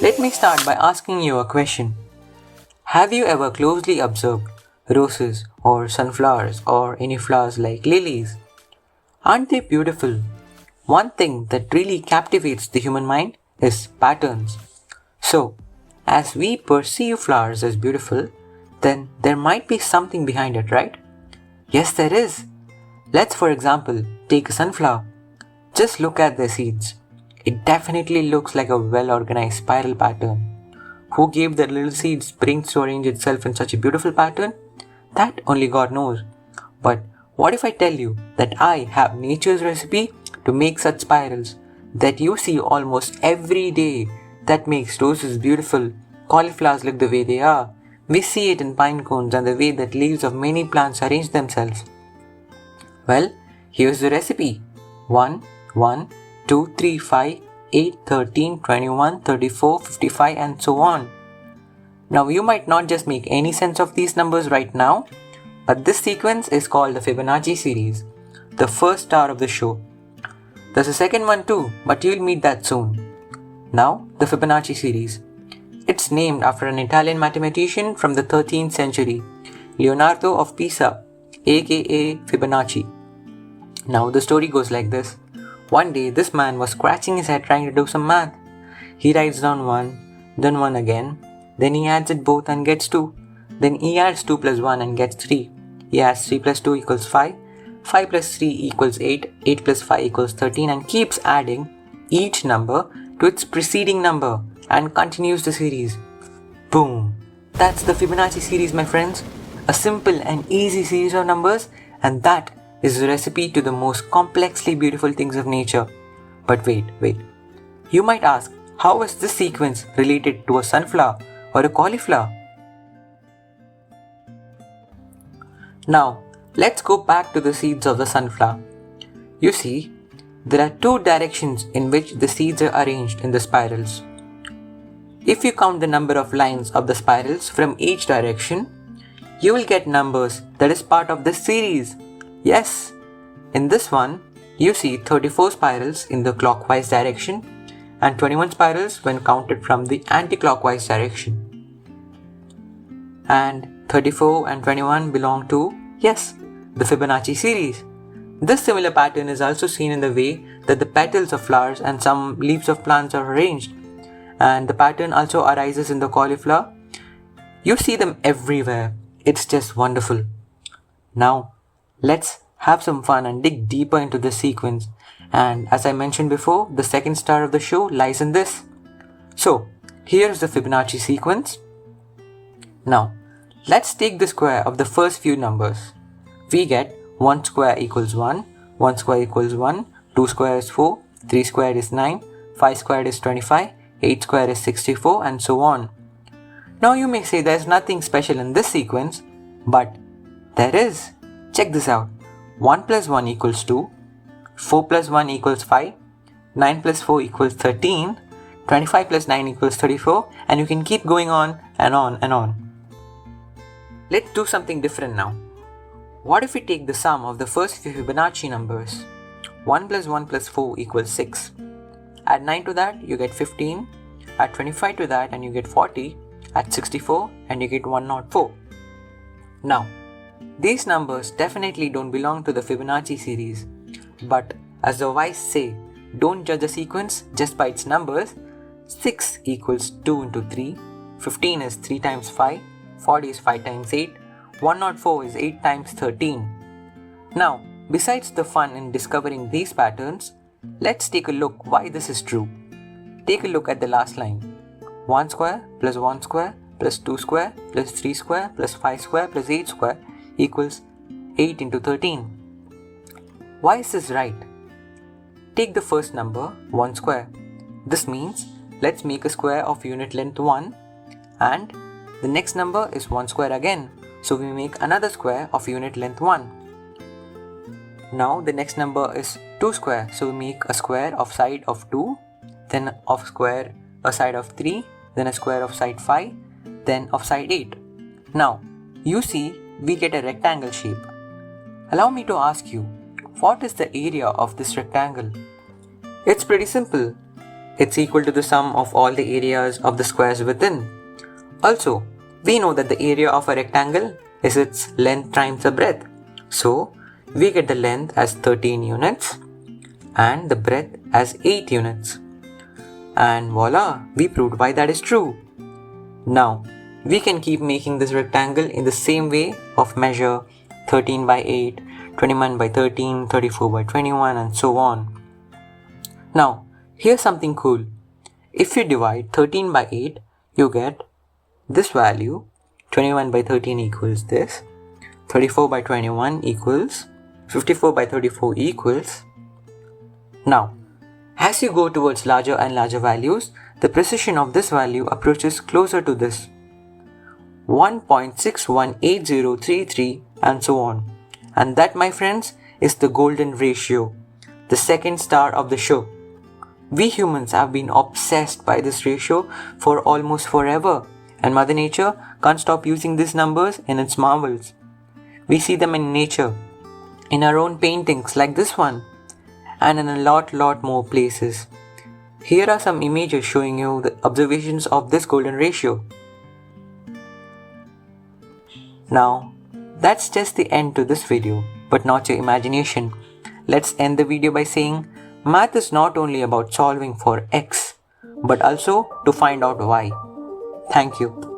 Let me start by asking you a question. Have you ever closely observed roses or sunflowers or any flowers like lilies? Aren't they beautiful? One thing that really captivates the human mind is patterns. So, as we perceive flowers as beautiful, then there might be something behind it, right? Yes, there is. Let's, for example, take a sunflower. Just look at the seeds. It definitely looks like a well-organized spiral pattern. Who gave the little seeds brains to arrange itself in such a beautiful pattern? That only God knows. But what if I tell you that I have nature's recipe to make such spirals that you see almost every day, that makes roses beautiful, cauliflowers look the way they are. We see it in pine cones and the way that leaves of many plants arrange themselves. Well, here's the recipe. 1, 1, 2, 3, 5, 8, 13, 21, 34, 55 and so on. Now you might not just make any sense of these numbers right now, but this sequence is called the Fibonacci series, the first star of the show. There's a second one too, but you'll meet that soon. Now, the Fibonacci series. It's named after an Italian mathematician from the 13th century, Leonardo of Pisa, aka Fibonacci. Now the story goes like this. One day this man was scratching his head trying to do some math. He writes down 1, then 1 again, then he adds it both and gets 2. Then he adds 2 plus 1 and gets 3. He adds 3 plus 2 equals 5, 5 plus 3 equals 8, 8 plus 5 equals 13 and keeps adding each number to its preceding number and continues the series. Boom! That's the Fibonacci series, my friends. A simple and easy series of numbers, and that is the recipe to the most complexly beautiful things of nature. But wait. You might ask, how is this sequence related to a sunflower or a cauliflower? Now, let's go back to the seeds of the sunflower. You see, there are two directions in which the seeds are arranged in the spirals. If you count the number of lines of the spirals from each direction, you will get numbers that is part of this series. Yes, in this one, you see 34 spirals in the clockwise direction and 21 spirals when counted from the anti-clockwise direction. And 34 and 21 belong to, yes, the Fibonacci series. This similar pattern is also seen in the way that the petals of flowers and some leaves of plants are arranged. And the pattern also arises in the cauliflower. You see them everywhere. It's just wonderful. Now, let's have some fun and dig deeper into this sequence. And as I mentioned before, the second star of the show lies in this. So, here's the Fibonacci sequence. Now, let's take the square of the first few numbers. We get 1 square equals 1, 1 square equals 1, 2 square is 4, 3 square is 9, 5 square is 25, 8 square is 64 and so on. Now you may say there's nothing special in this sequence, but there is. Check this out. 1 plus 1 equals 2, 4 plus 1 equals 5, 9 plus 4 equals 13, 25 plus 9 equals 34, and you can keep going on and on and on. Let's do something different now. What if we take the sum of the first few Fibonacci numbers? 1 plus 1 plus 4 equals 6. Add 9 to that, you get 15. Add 25 to that and you get 40. Add 64 and you get 104. Now, these numbers definitely don't belong to the Fibonacci series. But as the wise say, don't judge a sequence just by its numbers. 6 equals 2 into 3. 15 is 3 times 5. 40 is 5 times 8. 104 is 8 times 13. Now, besides the fun in discovering these patterns, let's take a look why this is true. Take a look at the last line. 1 square plus 1 square plus 2 square plus 3 square plus 5 square plus 8 square equals 8 into 13. Why is this right? Take the first number, 1 square. This means let's make a square of unit length 1 and the next number is 1 square again. So we make another square of unit length 1. Now the next number is 2 square. So we make a square of side of 2, then of square a side of 3, then a square of side 5, then of side 8. Now you see we get a rectangle shape. Allow me to ask you, what is the area of this rectangle? It's pretty simple. it's equal to the sum of all the areas of the squares within. Also, we know that the area of a rectangle is its length times the breadth. So, we get the length as 13 units and the breadth as 8 units. And voila, we proved why that is true. Now, we can keep making this rectangle in the same way of measure 13 by 8, 21 by 13, 34 by 21 and so on. Now, here's something cool. If you divide 13 by 8, you get this value. 21 by 13 equals this. 34 by 21 equals 54 by 34 equals. Now, as you go towards larger and larger values, the precision of this value approaches closer to this 1.618033 and so on. And that, my friends, is the golden ratio, the second star of the show. We humans have been obsessed by this ratio for almost forever, and Mother Nature can't stop using these numbers in its marvels. We see them in nature, in our own paintings like this one, and in a lot more places. Here are some images showing you the observations of this golden ratio. Now, that's just the end to this video, but not your imagination. Let's end the video by saying, math is not only about solving for x, but also to find out y. Thank you.